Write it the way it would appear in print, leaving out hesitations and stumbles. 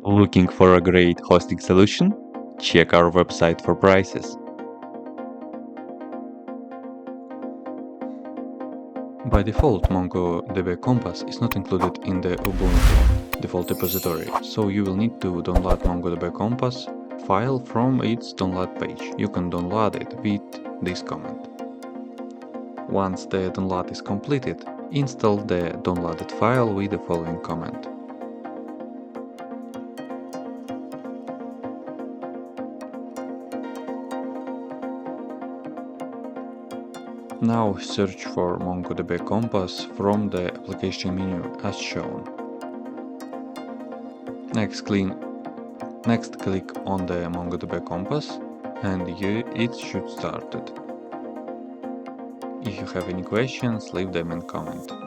Looking for a great hosting solution? Check our website for prices. By default, MongoDB Compass is not included in the Ubuntu default repository, so you will need to download MongoDB Compass file from its download page. You can download it with this command. Once the download is completed, install the downloaded file with the following command. Now search for MongoDB Compass from the application menu as shown. Next click on the MongoDB Compass and it should start. If you have any questions, leave them in comment.